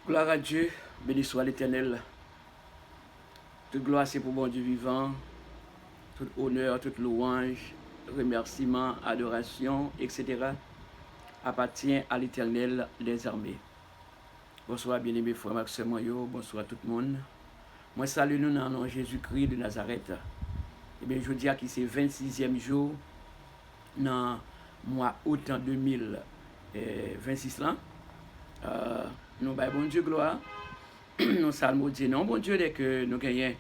Gloire à Dieu, béni soit l'Éternel. Toute gloire c'est pour bon Dieu vivant, tout honneur, toute louange, remerciement, adoration, etc. appartient à l'Éternel des armées. Bonsoir bien-aimés frères Maxime Moyo, bonsoir tout le monde. Moi salue nous dans le nom de Jésus-Christ de Nazareth. Et bien je dis à qui c'est 26e jour dans le mois août 2026 là. Nous baillons bon Dieu gloire. Nous saluons Dieu. Non, bon Dieu, dès que nous gagnons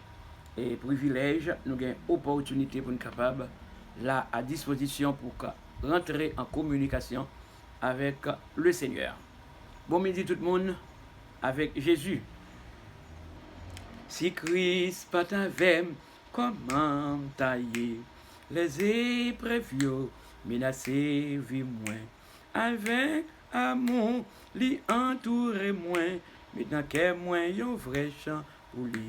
et privilège, nous avons opportunité pour nous capables là à disposition pour rentrer en communication avec le Seigneur. Bon midi tout le monde avec Jésus. Si Christ pas avec, comment tailler les épreuves menacées vie moins avec amour li entouré moins maintenant qu'est moins yon vrai chant pour lui.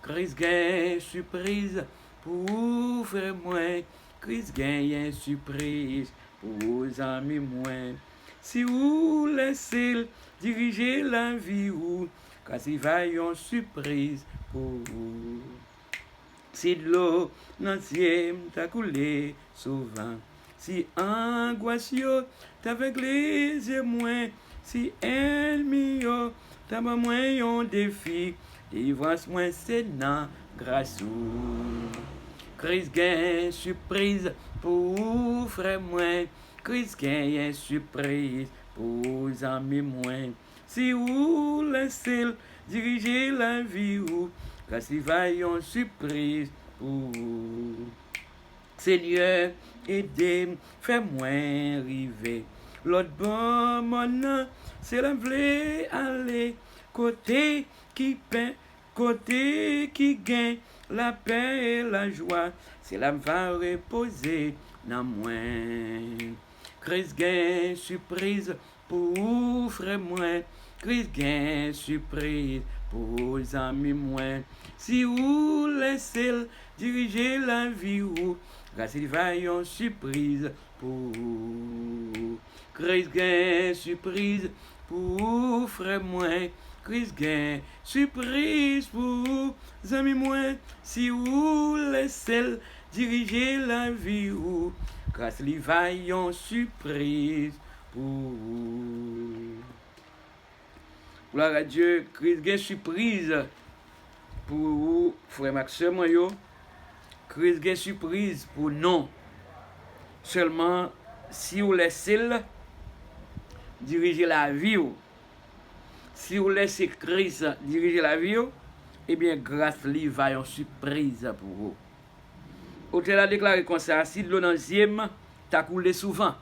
Christ gagne surprise pour frère moins, Christ gagne surprise pour amis moins. Si vous laissez diriger la vie ou car il va yon surprise pour vous. Si de l'eau l'ancien t'a coulé souvent, si angoisse yo t'avec les yeux moins, si ennemi yo t'as pas moins yon défi, délivrance moins c'est nan grâce ou. Christ gagne surprise pour frère moins, Christ gagne surprise pour amis moins. Si vous laissez diriger la vie ou car il va yon surprise pour Seigneur, aidez, fais-moi arriver. L'autre bon mon c'est la vle aller côté qui peint, côté qui gagne la paix et la joie. C'est là va reposer dans moi. Christ gagne surprise pour frère moi. Christ gagne surprise pour amis moins. Si vous laissez diriger la vie ou grâce il va yon surprise pour Christ gagne surprise pour frère moins. Christ gagne surprise pour amis moins. Si vous laissez diriger la vie ou grâce il va yon surprise pour gloire à Dieu, Christ gagne surprise pour vous, frère Maxime Moyo. Christ gagne surprise pour nous. Seulement, si vous laissez diriger la vie, si vous laissez Christ diriger la vie, eh bien, grâce lui va une surprise pour vous. Autel a déclaré comme ça, si l'eau dans le t'as coulé souvent,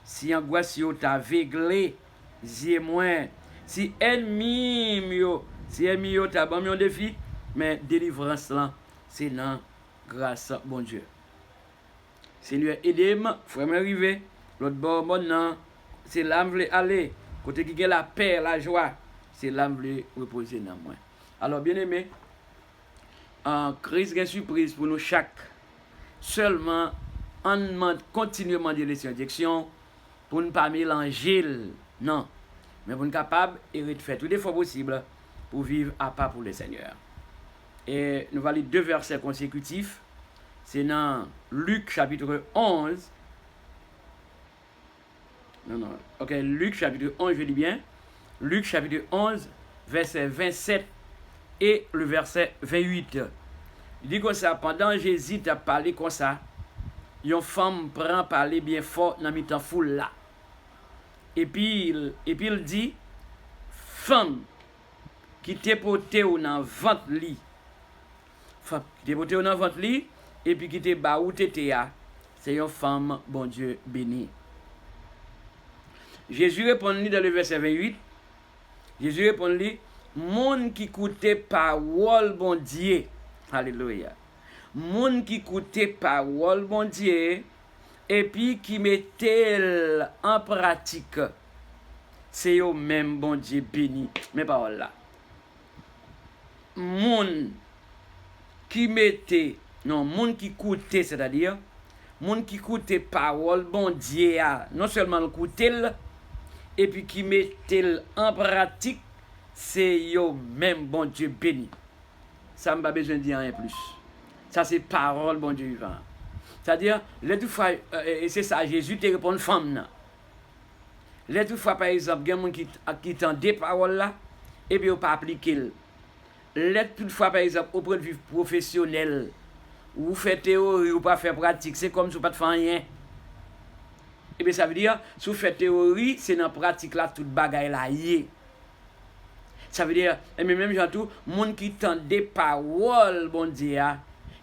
si angoisse t'a aveuglé, yeux moins, si ennemi yo t'a ban un défi, mais délivrance là, c'est dans grâce bon Dieu. Seigneur aidez-moi, frère m'arriver, l'autre bord bon non, c'est là m'vle aller, côté qui a la paix, la joie, c'est là m'vle reposer dans moi. Alors bien-aimé, en Christ gagne surprise pour nous chaque. Seulement on demande continuellement de laisser injection pour ne pas mélanger, non, mais pour nous capable et faire tout l'effort possible pour vivre à part pour le Seigneur. Et nous allons lire 2 versets consécutifs. C'est dans Luc chapitre 11. Ok, Luc chapitre 11, je dis bien. Luc chapitre 11, verset 27 et le verset 28. Il dit comme ça, pendant Jésus a parlé comme ça, une femme prend parler bien fort dans mi-temps foule là. Et puis il dit, femme qui t'est portée dans ventre li. Femme qui t'est portée dans ventre li, et puis qui t'est baou tété a. C'est une femme, bon Dieu, bénie. Jésus répond dans le verset 28. Jésus répond, monde qui écoutait parole bon Dieu. Alléluia. Monde qui écoutait parole bon Dieu et puis qui mettait en pratique. C'est eux même bon Dieu béni. Mes paroles là. Monde qui mettait, non, monde qui écoutait, c'est-à-dire monde qui écoutait parole bon Dieu, non seulement écoutait, et puis qui mettait en pratique, c'est yo même bon Dieu béni. Ça m'a pas besoin de dire rien plus. Ça c'est parole bon Dieu vivant. C'est-à-dire, les deux fois, et c'est ça, Jésus te répond femme. Les deux fois, par exemple, il y a des gens qui entendent des paroles là, et puis ils ne pas appliquer. Les deux fois, par exemple, au point de vue professionnel, ou fait théorie ou pas faire pratique, c'est comme si vous ne faites rien. Et bien ça veut dire, si vous faites théorie, c'est dans la pratique là, toute bagaille là, ça veut dire, et même gens tout, monde qui entend des paroles, bon Dieu,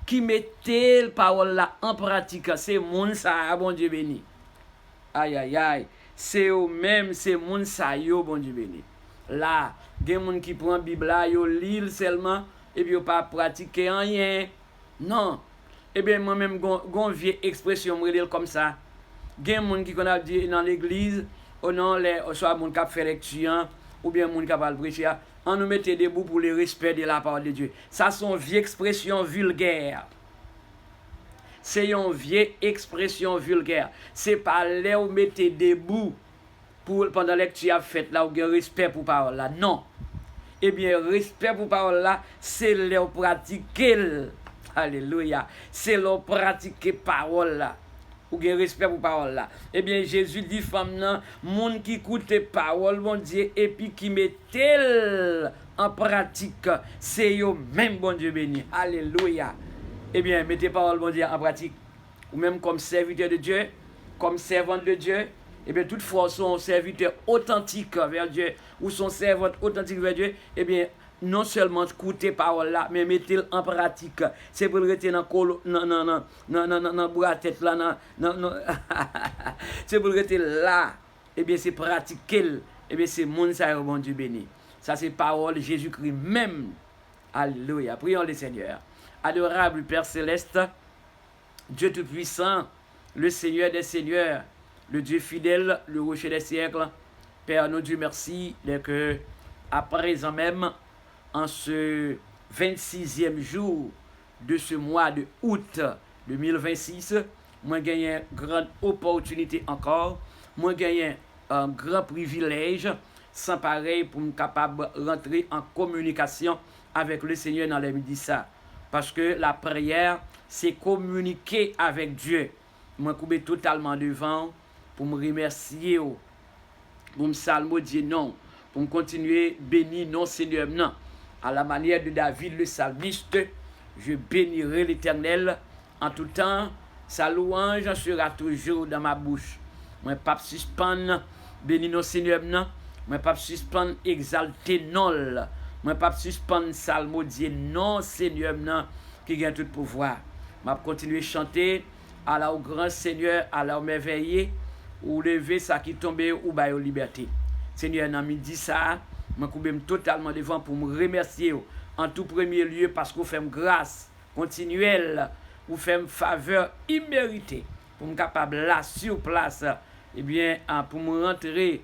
qui mettait les paroles là en pratique, c'est monde ça, bon Dieu béni. Aïe aïe aïe, c'est eux même, c'est monde ça, yo, bon Dieu béni. Là, il y a des gens qui prennent la Bible là, yo lit seulement, et puis yo pas pratiquer rien. Non. Eh bien, moi-même, j'ai une vieille expression comme ça. Il y a des gens qui connaissent dit dans l'église, ou non, soit des gens qui fait lecture, ou bien des gens qui parlent prêcher, on nous mettait debout pour le respect de la parole de Dieu. Ça, c'est une vieille expression vulgaire. C'est une vieille expression vulgaire. C'est pas là où mettez debout pendant la lecture faite, là où il y a respect pour la parole là. Non. Eh bien, respect pour la parole là, c'est là où pratiquer. Alléluia. C'est là où pratiquer parole là. Ou gen respect pour parole là. Eh bien, Jésus dit femme nan, monde qui écoute parole bon Dieu et puis qui mettel en pratique, c'est yo même bon Dieu béni. Alléluia. Eh bien, mettez parole bon Dieu en pratique. Ou même comme serviteur de Dieu, comme servante de Dieu, eh bien, toutefois, son serviteur authentique vers Dieu, ou son servante authentique vers Dieu, eh bien, non seulement écouter parole là, mais mettez en pratique. C'est pour le rester dans le bois tête là, c'est pour le rester là. Eh bien, c'est pratiquer. Eh bien, c'est mon ça bon Dieu béni. Ça, c'est parole Jésus-Christ même. Alléluia. Prions le Seigneur. Adorable Père Céleste, Dieu Tout-Puissant, le Seigneur des Seigneurs, le Dieu fidèle, le rocher des siècles. Père, nous Dieu merci que à présent même, en ce 26e jour de ce mois de août 2026, moi gagné une grande opportunité encore, moi gagné un grand privilège sans pareil pour me capable rentrer en communication avec le Seigneur dans les midi ça. Parce que la prière, c'est communiquer avec Dieu. Moi couper totalement devant pour me remercier, pour me salmodier non, pour me continuer bénir non Seigneur non. À la manière de David le psalmiste, je bénirai l'Éternel en tout temps, sa louange sera toujours dans ma bouche. Moi pas suspendre bénir nos Seigneur non, moi pas suspendre exalter non, moi pas suspendre psalmodier non Seigneur non qui a tout pouvoir. M'a continuer chanter à la au grand Seigneur, à la au merveilleux, ou lever ça qui tombe ou bailler liberté. Seigneur n'a midi ça. Je suis totalement devant pour me remercier en tout premier lieu parce que vous faites grâce continuelle, vous faites faveur imméritée pour me capable là sur place, et bien pour me rentrer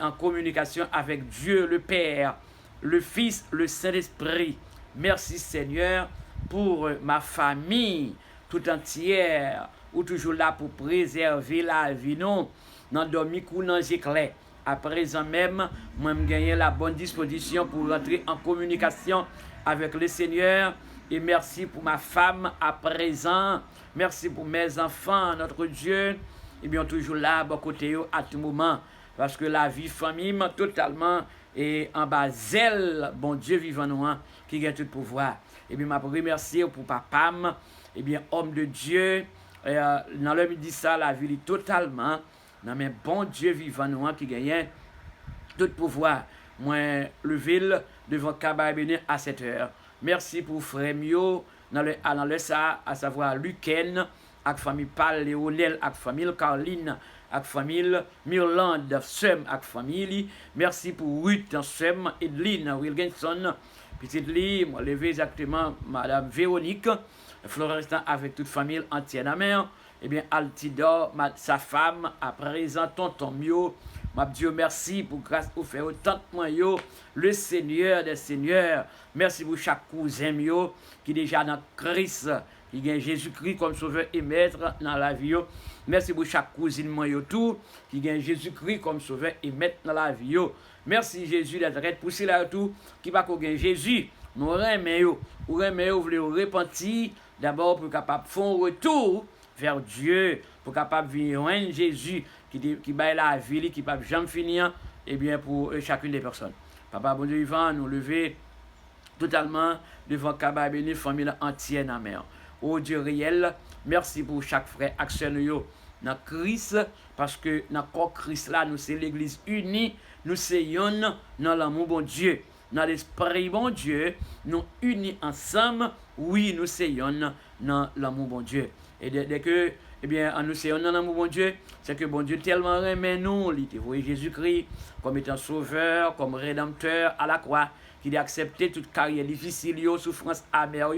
en communication avec Dieu le Père, le Fils, le Saint-Esprit. Merci Seigneur pour ma famille tout entière, ou toujours là pour préserver la vie non dans dormi ou dans éclair. À présent même, moi je gagne la bonne disposition pour rentrer en communication avec le Seigneur. Et merci pour ma femme à présent. Merci pour mes enfants, notre Dieu. Et bien toujours là, à côté à tout moment. Parce que la vie famille totalement et en bas zèle, bon Dieu vivant nous, qui a tout pouvoir. Et bien, je remercie pour papa, et bien homme de Dieu. Dans le midi ça, la vie totalement. Non mais bon Dieu vivant nous qui gagne tout pouvoir. Moi lever devant Kabaye Bénin à 7 heures. Merci pour frère Mio dans le ça, à savoir Luken, avec famille Paul Léonel, avec famille Caroline, avec famille Mirland, Sem, avec famille. Merci pour Ruth, Sem, Edline, Wilkinson, petite Lee, moi levé exactement madame Véronique, Florestan avec toute famille entière la mère. Eh bien, Altidor, sa femme, à présent, tonton Mio, M'a dit merci pour grâce pour faire autant de moi yo, le Seigneur des seigneurs. Merci pour chaque cousin yo qui déjà dans Christ, qui gagne Jésus-Christ comme sauveur et maître dans la vie yo. Merci pour chaque cousine moi yo tout qui gagne Jésus-Christ comme sauveur et maître dans la vie yo. Merci Jésus d'être poussé là tout qui va qu'on gagne Jésus. Nous remet yo, ou remet yo voulez repentir d'abord pour capable faire un retour vers Dieu, pour capable venir joindre Jésus qui baille la vie, qui ne peut jamais finir, et bien pour chacune des personnes. Papa, bon Dieu, vivant, nous lever totalement devant Kaba béni, famille entière dans la mer. Oh Dieu réel, merci pour chaque frère, action nous dans Christ, parce que dans le corps Christ là, nous c'est l'église unie, nous sommes dans l'amour bon Dieu, dans l'esprit bon Dieu, nous unis ensemble, oui, nous sommes dans l'amour bon Dieu. Et dès que, eh bien, en nous sommes dans l'amour bon Dieu, c'est que bon Dieu tellement aimé nous, il a envoyé Jésus-Christ comme étant sauveur, comme rédempteur à la croix, qu'il a accepté toute carrière difficile, souffrance amère,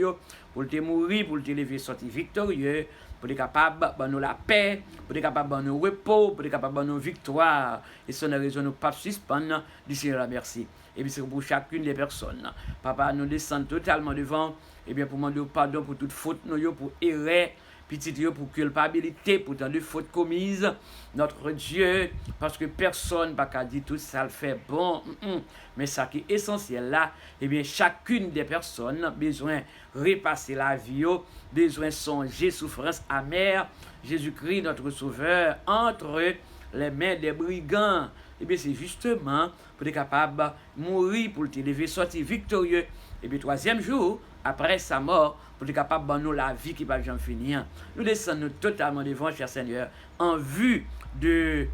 pour te mourir, pour te lever, sortir victorieux, pour être capable de nous la paix, pour être capable de nous repos, pour être capable de nous victoire. Et c'est une raison de ne pas suspendre du Seigneur la merci. Et bien c'est pour chacune des personnes. Papa, nous descendons totalement devant, et bien pour demander pardon pour toute faute, pour erreur, petit pour culpabilité, pour tant de fautes commises, notre Dieu, parce que personne n'a dit tout ça le fait bon, mais ça qui est essentiel là, et bien chacune des personnes a besoin de repasser la vie, besoin de songer souffrance amère, Jésus-Christ notre sauveur, entre les mains des brigands, et bien c'est justement pour être capable de mourir, pour te lever, sortir victorieux, et bien troisième jour, après sa mort, pour être capable de nous la vie qui ne va jamais finir. Nous descendons totalement devant, cher Seigneur, en vue de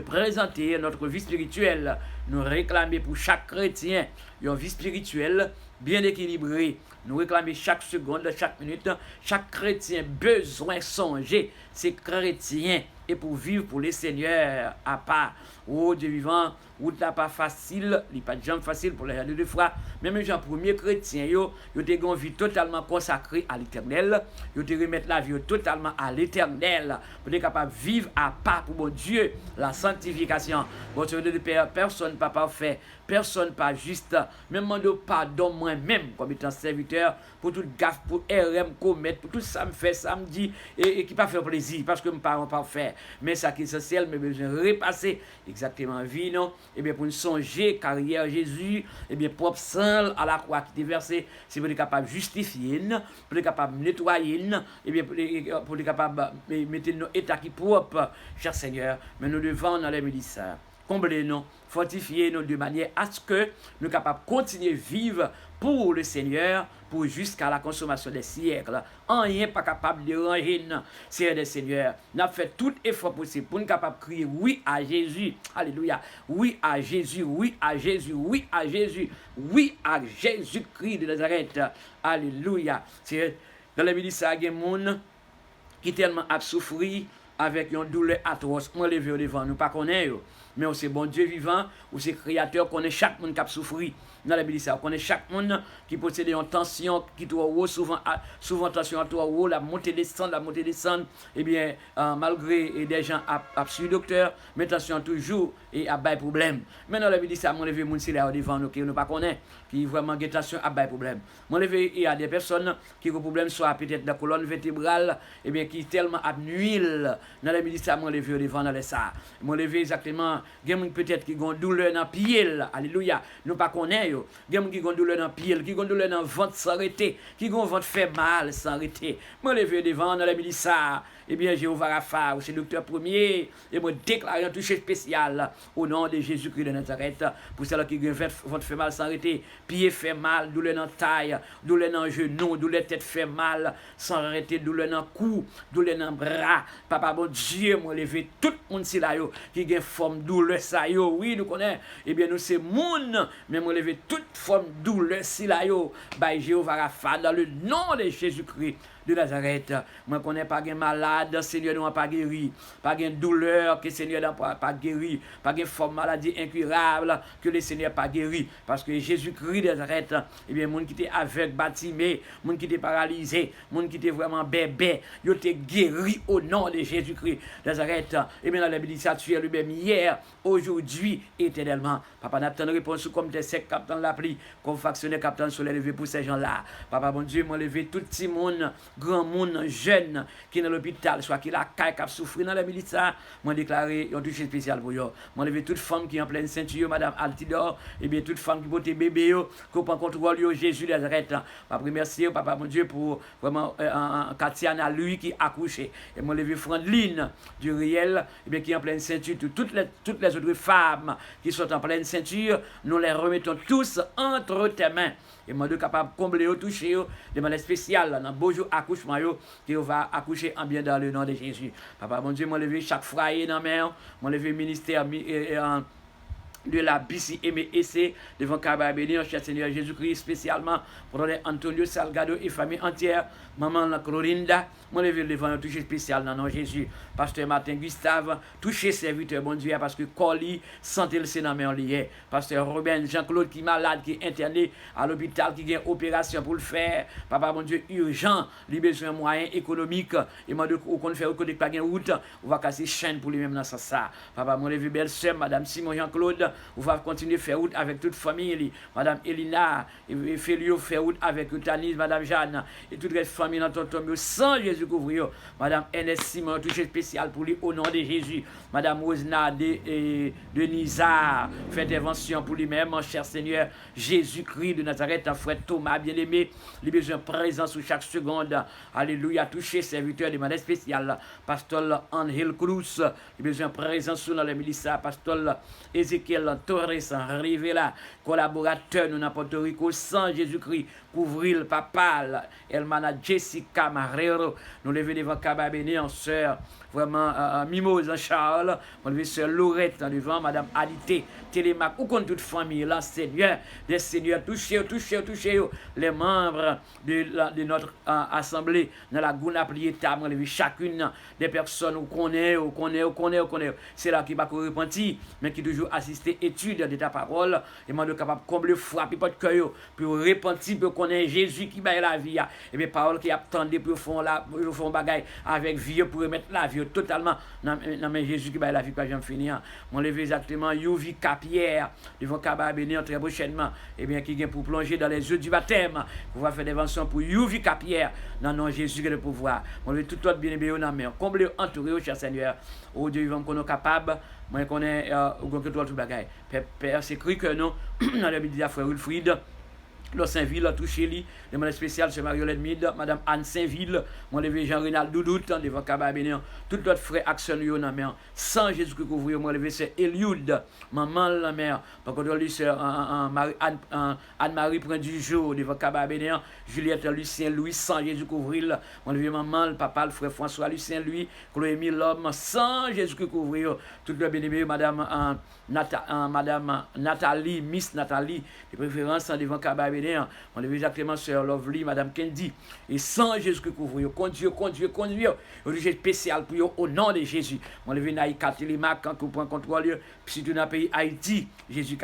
présenter notre vie spirituelle. Nous réclamer pour chaque chrétien une vie spirituelle bien équilibrée. Nous réclamer chaque seconde, chaque minute, chaque chrétien besoin songer, ces chrétiens, et pour vivre pour les seigneurs à part. Oh Dieu vivant, route là pas facile, il pas de jambe facile pour les gens de foi. Même les gens premiers chrétiens, ils ont une vie totalement consacrée à l'éternel. Ils ont remettre la vie totalement à l'éternel. Pour être capable de vivre à part pour mon Dieu, la sanctification. Bon Dieu de Père, personne pas parfait, personne pas juste. Même moi de pardon moi-même comme étant serviteur pour toute gaffe, pour RM commettre, pour tout ça me fait samedi et qui pas faire plaisir parce que mes parents pas faire. Mais ça qui est essentiel, mais besoin de repasser exactement vie non. Et bien pour nous songer carrière Jésus, et bien propre sang à la croix qui est versé, c'est pour être capable de justifier, pour être capable de nettoyer, et bien pour être capable de mettre nos états qui propre, cher Seigneur. Mais nous devons dans les médecins. Comblez-nous, fortifiez-nous de manière à ce que nous soyons capables de continuer à vivre pour le Seigneur, pour jusqu'à la consommation des siècles. Rien pas capable de ranger, Seigneur des Seigneurs. Nous avons fait tout effort possible pour nous capables de crier oui à Jésus. Alléluia. Oui à Jésus, oui à Jésus, oui à Jésus, oui à Jésus-Christ de Nazareth. Alléluia. C'est dans les ministères, il y a des gens qui tellement a souffert avec une douleur atroce. Moi, les vieux devant nous, pas connaître. Mais c'est bon Dieu vivant, ou c'est créateur, qu'on est chaque monde qui a souffert. Dans la Bible, on connaît chaque monde qui possède une tension qui est haut, souvent tension à toi haut, la montée descendre, et bien, malgré des gens à suivre docteur, mais tension toujours et à bas problème. Mais dans la Bible, mon levé, mon c'est là devant nous, qui ne pas connaît, qui vraiment ont tension à bas problème. Mon levé, il y a des personnes qui ont problème, soit peut-être dans la colonne vertébrale, et bien, qui tellement abnuile. Dans la Bible, mon levé devant dans ça. Mon levé exactement, il y a peut-être qui ont douleur dans le pied, alléluia, nous pas connaît. Il y a des gens qui ont douleur dans le pied, qui ont douleur dans le ventre sans arrêter, qui ont ventre fait mal sans arrêter. Moi, je vais devant dans la milice, eh bien, Jéhovah Rapha, c'est le docteur premier, et moi, déclare un toucher spécial au nom de Jésus-Christ de Nazareth, pour ceux qui ont ventre fait mal sans arrêter, pied fait mal, douleur dans la taille, douleur dans le genou, douleur tête fait mal sans arrêter, douleur dans le cou, douleur dans le bras. Papa, bon Dieu, moi, levé tout le monde qui a une forme douleur, ça, oui, nous connaissons, eh bien, nous, c'est monde, mais moi, levé toute forme douleur, si là, by Jéhovah Rapha, dans le nom de Jésus-Christ de Nazareth. Moi, connais pas de malade, Seigneur, nous pas guéri. Pas de douleur, que Seigneur n'a pas guéri. Pas de forme maladie incurable, que le Seigneur pas guéri. Parce que Jésus-Christ de Nazareth, eh bien, monde qui était aveugle, bâtimé, monde qui était paralysé, monde qui était vraiment bébé, il était guéri au nom de Jésus-Christ de Nazareth. Eh bien, dans la Bible, ça tu es lui-même hier, aujourd'hui, éternellement. Papa, n'a pas de réponse comme des secs, capitaine l'appli, comme factionnaire, capitaine soleil levé pour ces gens-là. Papa, bon Dieu, moi, levé tout petit monde, grand monde, jeune, qui est dans l'hôpital, soit qui la caille, qui a souffert dans la militaire, moi, déclaré un touché spécial pour eux. Moi, levé toute femme qui est en pleine ceinture, Madame Altidor, et bien, toute femme qui porte bébé, qui prend contrôle, Jésus de Nazareth. Papa, merci, papa, mon Dieu, pour vraiment, Katiana, lui, qui a accouché. Et moi, levé Frandeline, du réel, et bien, qui est en pleine ceinture, toutes les autres femmes qui sont en pleine ceinture, nous les remettons tous entre tes mains. Et moi, de capable de combler, toucher, de manière spéciale, dans beau jour accouchement, qui va accoucher en bien dans le nom de Jésus. Papa, mon Dieu, moi, levé chaque foyer dans la main, moi, levé ministère de la BC Aimé Essé devant Cabra bénir, cher Seigneur Jésus-Christ, spécialement pour Antonio Salgado et famille entière, maman la Clorinda, moi levé devant un touché spécial dans nom Jésus, pasteur Martin Gustave, touché serviteur bon Dieu, parce que Coli, santé le Sénat en lié, pasteur Robin Jean-Claude qui est malade, qui est interné à l'hôpital, qui a une opération pour le faire, papa mon Dieu, urgent, il a besoin de moyens économiques, et moi de qu'on fait au côté pas de route, on va casser chaîne pour lui-même dans ça. Papa mon levé belle sœur, madame Simon Jean-Claude, on va continuer à faire route avec toute famille, madame Elina, et Félio faire route avec Tanis, madame Jeanne, et toute la famille dans ton tombeau, sans Jésus couvrir, madame Ernest Simon, touché spécial pour lui au nom de Jésus, madame Rosna de Nizar, fait intervention pour lui-même, mon cher Seigneur, Jésus-Christ de Nazareth, frère Thomas, bien-aimé, il a besoin de présence sous chaque seconde, alléluia, touché serviteur de manière spéciale, pasteur Angel Cruz, il a besoin de présence dans le ministère, pasteur Ézéchiel Torres, Rivera, collaborateur nous dans Porto Rico, sans Jésus-Christ, couvrir le papa, Elmana Jessica Marrero, nous lever devant Cababéné en sœur, vraiment Mimose en Charles, on lever sœur Laurette devant Madame Alité, Télémac, ou contre toute famille, là, Seigneur, des seigneurs, touchez, les membres de notre assemblée, dans la Gouna Plieta, on lever chacune des personnes qu'on connaît, c'est là qui va repentir, mais qui toujours assister étude de ta parole, et moi de capable de combler frapper pas de cœur, pour repentir, pour connaître Jésus qui baille la vie, et bien parole qui attendait pour faire bagaille avec vie, pour remettre la vie totalement dans Jésus qui baille la vie, pas jamais finir. On lève exactement Youvi Capierre, devant Cabra bénir très prochainement, et bien qui vient pour plonger dans les yeux du baptême, pour faire des inventions pour Youvi Capierre, dans nom Jésus qui le pouvoir. On lève tout autre bien-aimé dans la main, combler entouré, cher Seigneur, au Dieu vivant qu'on est capable. Moi, je connais tout bagaille. Père, c'est cru que nous, dans la Bible, frère Wilfried, le Saint-Ville a touché lui, demande spéciale sur Mariolette Mide, Madame Anne Saint-Ville, mon levé Jean-Renal Doudout, devant Cabra bénir, tout notre frère Action Lyon dans la mer, sans Jésus-Christ couvrir, mon levé c'est Eliud, maman la mer, par contre, lui c'est Anne-Marie prend du jour, devant Cabra bénir, Juliette Lucien Louis, sans Jésus couvrir, mon levé maman, le papa, le frère François Lucien Louis, Chloé l'homme, sans Jésus-Christ couvrir, tout le bien-aimé, Madame Nathalie, Miss Nathalie, de préférence devant Cabra bénir, on lève exactement sur Lovely, Madame Kendi, et sans Jésus qui couvre, conduire, obligé spécial pour eux au nom de Jésus. On lève Naïka Télémac, quand on prend contrôle, si tu dans le pays Haïti, Jésus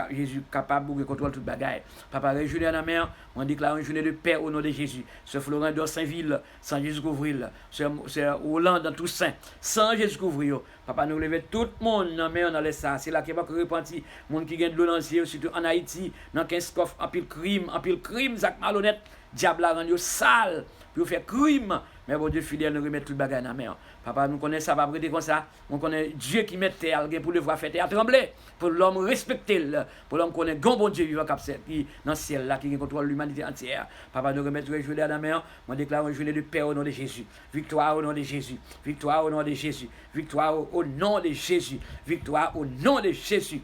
capable de contrôler toute bagaille. Papa, réjouis dans la mer, on déclare une journée de paix au nom de Jésus. Ce Florent de Saint-Ville, sans Jésus couvrir, c'est Hollande dans Toussaint, sans Jésus couvrir. Papa, nous lève tout le monde dans la mer, on laisse ça. C'est là qu'il va repentir, monde qui gagne de l'eau dans le ciel, surtout en Haïti, dans 15 coffres, en pile crime, Zach malhonnête, diable a rendu sale, puis faire crime, mais bon Dieu fidèle nous remet tout le bagage dans la mer. Papa, nous connaissons ça, pas prêter comme ça, on connaît Dieu qui met terre, pour le voir faire terre trembler, pour l'homme respecter, pour l'homme connaît grand bon Dieu vivant qui dans le ciel là, qui contrôle l'humanité entière. Papa, nous remet tout le journée dans la mer, on déclare une journée de paix au nom de Jésus, victoire au nom de Jésus, victoire au nom de Jésus, victoire au nom de Jésus, victoire au nom de Jésus.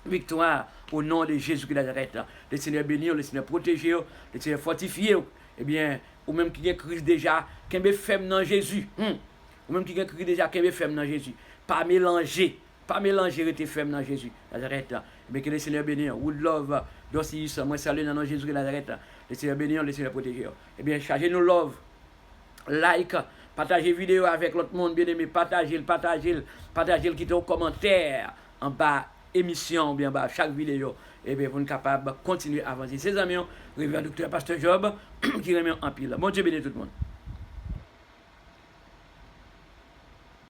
Victoire au nom de Jésus qui Nazareth. Le Seigneur bénir, le Seigneur protéger, le Seigneur fortifier. Eh bien, ou même qui a crise déjà, qui est femme dans Jésus. Ou même qui a crise déjà, qui est femme dans Jésus. Pas mélanger, rester femme dans Jésus. Nazareth. Eh bien, que le Seigneur bénir. Wood love, Dossier, moi salut dans Jésus qui Nazareth. Le Seigneur bénir, le Seigneur protéger. Eh bien, chargez-nous love. like, partagez vidéo avec l'autre monde, bien aimé, partagez, quittez un commentaire en bas émission, bien bas chaque vidéo, et bien vous êtes capable de continuer à avancer. Ces amis, Révérend Docteur Pasteur Job, qui remet en pile. Bon Dieu bénisse tout le monde.